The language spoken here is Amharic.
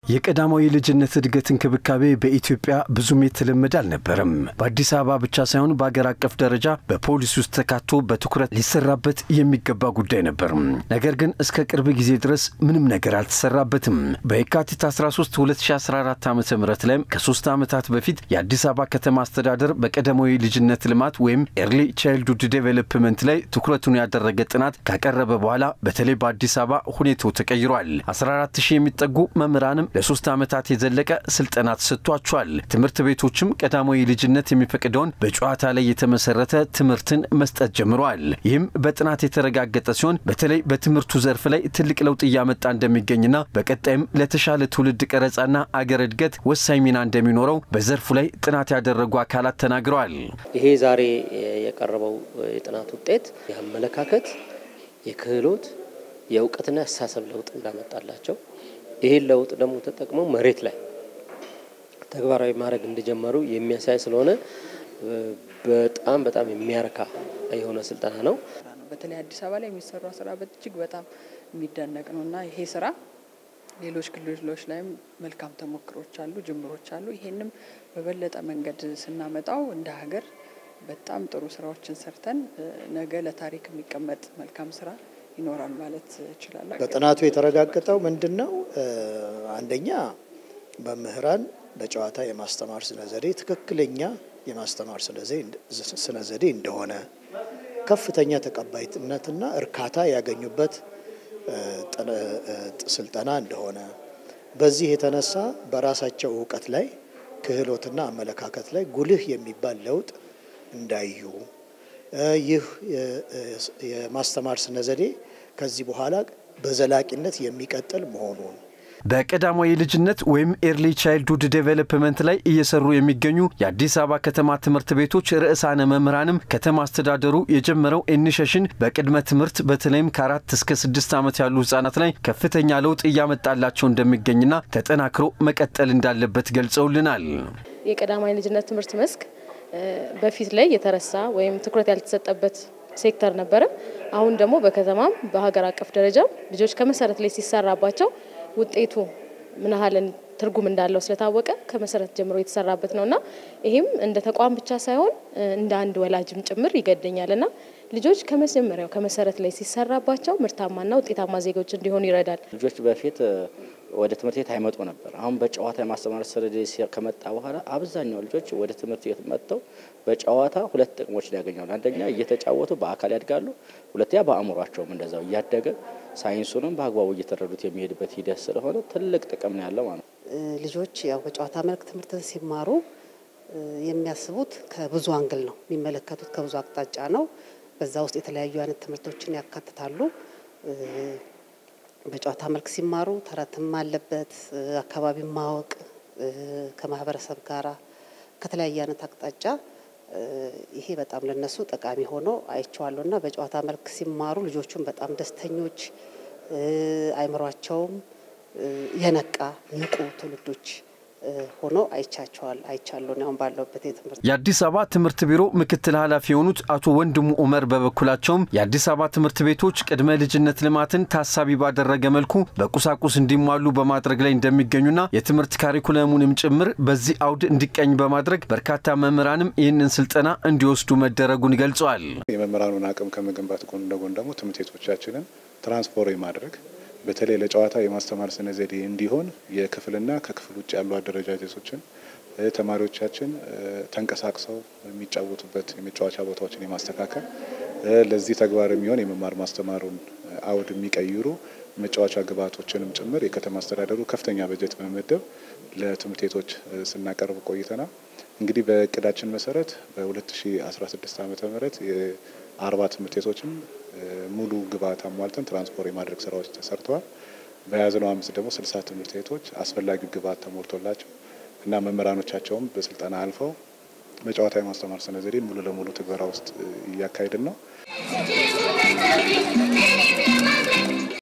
የቀዳማዊ ልጅነት እድገት እንክብካቤ በኢትዮጵያ ብዙም የተለመደ አልነበረም። በአዲስ አበባ ብቻ ሳይሆን በአገር አቀፍ ደረጃ በፖሊስ ውስጥ ተካቶ በትኩረት ሊሰራበት የሚገባ ጉዳይ ነበር። ነገር ግን እስከ ቅርብ ጊዜ ድረስ ምንም ነገር አልተሰራበትም። በየካቲት 13 2014 ዓ.ም ላይ ከ3 ዓመታት በፊት የአዲስ አበባ ከተማ አስተዳደር በቀዳማዊ ልጅነት ልማት ወይም ኤርሊ ቻይልድሁድ ዴቨሎፕመንት ላይ ትኩረቱን ያደረገ ጥናት ካቀረበ በኋላ በተለይ በአዲስ አበባ ሁኔታው ተቀይሯል። 14000 የሚጠጉ መምህራንም ለ3 ዓመታት የዘለቀ ስልጠና ተሰጥቷቸዋል። ትምህርት ቤቶችም ቀዳማዊ ልጅነት የሚፈቅደውን በጨዋታ ላይ የተመሰረተ ትምህርትን መስጠት ጀምረዋል። ይህም በጥናት የተረጋገጠ ሲሆን በተለይ በትምህርቱ ዘርፍ ላይ ትልቅ ለውጥ ያመጣ እንደሚገኝና በቀጣይም ለተሻለ ትውልድ ቀረጻና አገር እድገት ወሳኝ ሚና እንደሚኖረው በዘርፉ ላይ ጥናት ያደረጉ አካላት ተናግረዋል። ይሄ ዛሬ የቀረበው የጥናት ውጤት የአመለካከት የክህሎት የእውቀትና አስተሳሰብ ለውጥ እንዳመጣላቸው ይሄ ለውጥ ደግሞ ተጠቅመው መሬት ላይ ተግባራዊ ማድረግ እንደጀመሩ የሚያሳይ ስለሆነ በጣም የሚያረካ የሆነ ስልጠና ነው። በተለይ አዲስ አበባ ላይ የሚሰራው ስራ በእጅግ በጣም የሚደነቅ ነውና ይሄ ስራ ሌሎች ክልሎች ላይም መልካም ተሞክሮች አሉ፣ ጅምሮች አሉ። ይሄንም በበለጠ መንገድ ስናመጣው እንደ ሀገር በጣም ጥሩ ስራዎችን ሰርተን ነገ ለታሪክ የሚቀመጥ መልካም ስራ ይኖራል ማለት ይችላል። በጥናቱ የተረጋገጠው ምንድነው? አንደኛ መምህራን በጨዋታ የማስተማር ስነ ዘዴ ትክክለኛ የማስተማር ስነ ዘዴ እንደሆነ ከፍተኛ ተቀባይነትና እርካታ ያገኙበት ስልጠና እንደሆነ በዚህ የተነሳ በራሳቸው ዕውቀት ላይ ክህሎትና አመለካከት ላይ ጉልህ የሚባል ለውጥ እንዳዩ ይህ የማስተማር ስነ ዘዴ ከዚህ በኋላ በዘላቂነት የሚቀጥል መሆኑን በቀዳማዊ ልጅነት ወይም ኤርሊ ቻይልድሁድ ዴቨሎፕመንት ላይ እየሰሩ የሚገኙ የአዲስ አበባ ከተማ ትምህርት ቤቶች ርዕሳነ መምህራንም ከተማ አስተዳደሩ የጀመረው ኢኒሼሽን በቅድመ ትምህርት በተለይም ከ4 እስከ 6 ዓመት ያሉ ህጻናት ላይ ከፍተኛ ለውጥ ያመጣላቸው እንደሚገኝና ተጠናክሮ መቀጠል እንዳለበት ገልጸውልናል። የቀዳማዊ ልጅነት ትምህርት መስክ በፊት ላይ የተረሳ ወይም ትኩረት ያልተሰጠበት ሴክተር ነበር። አሁን ደግሞ በከተማም በሀገር አቀፍ ደረጃ ልጆች ከመሰረት ላይ ሲሰራባቸው ውጤቱ ምን ያህል ትርጉም እንዳለው ስለታወቀ ከመሰረት ጀምሮ የተሰራበት ነውና ይሄም እንደ ተቋም ብቻ ሳይሆን እንደ አንድ ወላጅም ጭምር ይገደኛልና ልጆች ከመሰረት ላይ ሲሰራባቸው ምርታማና ውጤታማ ዜጎች እንዲሆኑ ይረዳል። ልጆች በፊት ወደ ትምህርት ቤት አይመጡ ነበር። አሁን በጨዋታ የማስተማር ዘዴ ከመጣ በኋላ አብዛኛው ልጆች ወደ ትምህርት ቤት መጥተው በጨዋታ ሁለት ጥቅሞች ያገኛሉ። አንደኛ እየተጫወቱ በአካል ያድጋሉ፣ ሁለተኛ በአእምሯቸውም እንደዛው እያደገ ሳይንሱንም በአግባቡ እየተረዱት የሚሄድበት ሂደት ስለሆነ ትልቅ ጥቅም ነው ያለው ማለት ነው። ልጆች ያው በጨዋታ መልክ ትምህርት ሲማሩ የሚያስቡት ከብዙ አንግል ነው የሚመለከቱት፣ ከብዙ አቅጣጫ ነው። በዛ ውስጥ የተለያዩ አይነት ትምህርቶችን ያካትታሉ። በጨዋታ መልክ ሲማሩ ተረትም አለበት፣ አካባቢ ማወቅ ከማህበረሰብ ጋራ ከተለያየ አይነት አቅጣጫ ይሄ በጣም ለነሱ ጠቃሚ ሆኖ አይቻለውና በጨዋታ መልክ ሲማሩ ልጆቹም በጣም ደስተኞች አይምሯቸውም የነቃ ንቁ ትውልዶች ሆኖ አይቻለው ነው ባለበት የትምህርት የአዲስ አበባ ትምህርት ቢሮ ምክትል ኃላፊ የሆኑት አቶ ወንድሙ ኡመር በበኩላቸው የአዲስ አበባ ትምህርት ቤቶች ቅድመ ልጅነት ልማትን ታሳቢ ባደረገ መልኩ በቁሳቁስ እንዲሟሉ በማድረግ ላይ እንደሚገኙና የትምህርት ካሪኩለሙንም ጭምር በዚህ አውድ እንዲቀኝ በማድረግ በርካታ መምህራንም ይህንን ስልጠና እንዲወስዱ መደረጉን ገልጸዋል። የመምህራኑን አቅም ከመገንባት ጎን ለጎን ደግሞ ትምህርት ቤቶቻችንን ትራንስፎርም ማድረግ በተለይ ለጨዋታ የማስተማር ስነ ዘዴ እንዲሆን የክፍልና ከክፍል ውጭ ያሉ አደረጃጀቶችን ተማሪዎቻችን ተንቀሳቅሰው የሚጫወቱበት የመጫወቻ ቦታዎችን የማስተካከል ለዚህ ተግባር የሚሆን የመማር ማስተማሩን አውድ የሚቀይሩ መጫወቻ ግብዓቶችንም ጭምር የከተማ አስተዳደሩ ከፍተኛ በጀት በመመደብ ለትምህርት ቤቶች ስናቀርብ ቆይተናል። እንግዲህ በእቅዳችን መሰረት በ2016 ዓ.ም የ40 ትምህርት ቤቶችን ሙሉ ግብዓት አሟልተን ትራንስፖርት የማድረግ ስራዎች ተሰርተዋል። በያዝነው ዓመት ደግሞ 60 ትምህርት ቤቶች አስፈላጊው ግብዓት ተሞልቶላቸው እና መምህራኖቻቸውም በስልጠና አልፈው በጨዋታ የማስተማር ስነ ዘዴ ሙሉ ለሙሉ ትግበራ ውስጥ እያካሄድን ነው።